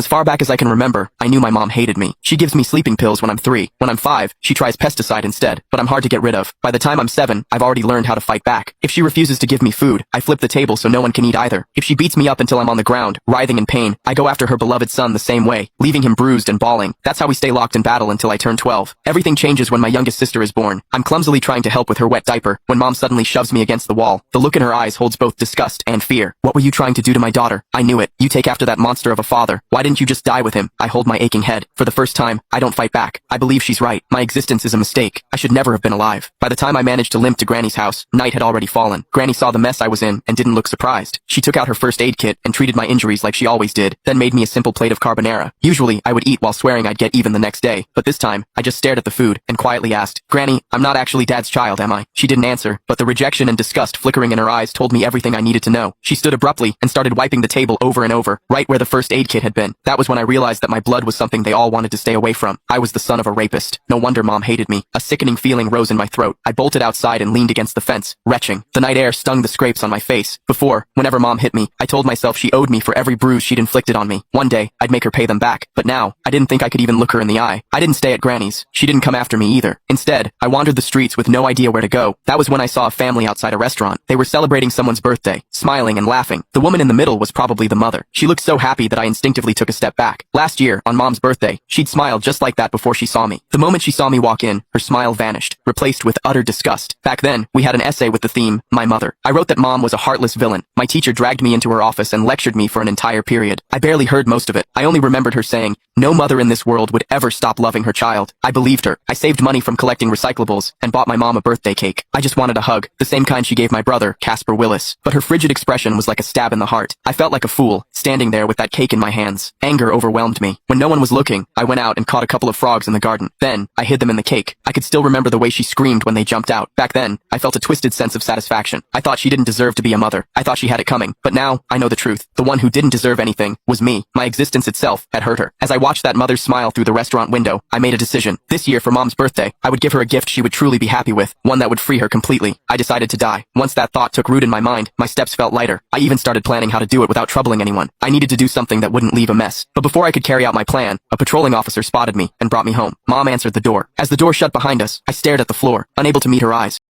As far back as I can remember, I knew my mom hated me. She gives me sleeping pills when I'm 3. When I'm 5, she tries pesticide instead, but I'm hard to get rid of. By the time I'm 7, I've already learned how to fight back. If she refuses to give me food, I flip the table so no one can eat either. If she beats me up until I'm on the ground, writhing in pain, I go after her beloved son the same way, leaving him bruised and bawling. That's how we stay locked in battle until I turn 12. Everything changes when my youngest sister is born. I'm clumsily trying to help with her wet diaper, when mom suddenly shoves me against the wall. The look in her eyes holds both disgust and fear. What were you trying to do to my daughter? I knew it. You take after that monster of a father. Why didn't you just die with him? I hold my aching head. For the first time, I don't fight back. I believe she's right. My existence is a mistake. I should never have been alive. By the time I managed to limp to Granny's house, night had already fallen. Granny saw the mess I was in and didn't look surprised. She took out her first aid kit and treated my injuries like she always did, then made me a simple plate of carbonara. Usually, I would eat while swearing I'd get even the next day, but this time, I just stared at the food and quietly asked, "Granny, I'm not actually Dad's child, am I?" She didn't answer, but the rejection and disgust flickering in her eyes told me everything I needed to know. She stood abruptly and started wiping the table over and over, right where the first aid kit had been. That was when I realized that my blood was something they all wanted to stay away from. I was the son of a rapist. No wonder mom hated me. A sickening feeling rose in my throat. I bolted outside and leaned against the fence, retching. The night air stung the scrapes on my face. Before, whenever mom hit me, I told myself she owed me for every bruise she'd inflicted on me. One day, I'd make her pay them back. But now, I didn't think I could even look her in the eye. I didn't stay at Granny's. She didn't come after me either. Instead, I wandered the streets with no idea where to go. That was when I saw a family outside a restaurant. They were celebrating someone's birthday, smiling and laughing. The woman in the middle was probably the mother. She looked so happy that I instinctively took a step back. Last year, on mom's birthday, she'd smiled just like that before she saw me. The moment she saw me walk in, her smile vanished, replaced with utter disgust. Back then, we had an essay with the theme, My Mother. I wrote that mom was a heartless villain. My teacher dragged me into her office and lectured me for an entire period. I barely heard most of it. I only remembered her saying, no mother in this world would ever stop loving her child. I believed her. I saved money from collecting recyclables and bought my mom a birthday cake. I just wanted a hug, the same kind she gave my brother, Casper Willis. But her frigid expression was like a stab in the heart. I felt like a fool, standing there with that cake in my hands. Anger overwhelmed me. When no one was looking, I went out and caught a couple of frogs in the garden. Then, I hid them in the cake. I could still remember the way she screamed when they jumped out. Back then, I felt a twisted sense of satisfaction. I thought she didn't deserve to be a mother. I thought she had it coming. But now, I know the truth. The one who didn't deserve anything was me. My existence itself had hurt her. As I watched that mother's smile through the restaurant window, I made a decision. This year for mom's birthday, I would give her a gift she would truly be happy with, one that would free her completely. I decided to die. Once that thought took root in my mind, my steps felt lighter. I even started planning how to do it without troubling anyone. I needed to do something that wouldn't leave a mess. But before I could carry out my plan, a patrolling officer spotted me and brought me home. Mom answered the door. As the door shut behind us, I stared at the floor, unable to meet her eyes.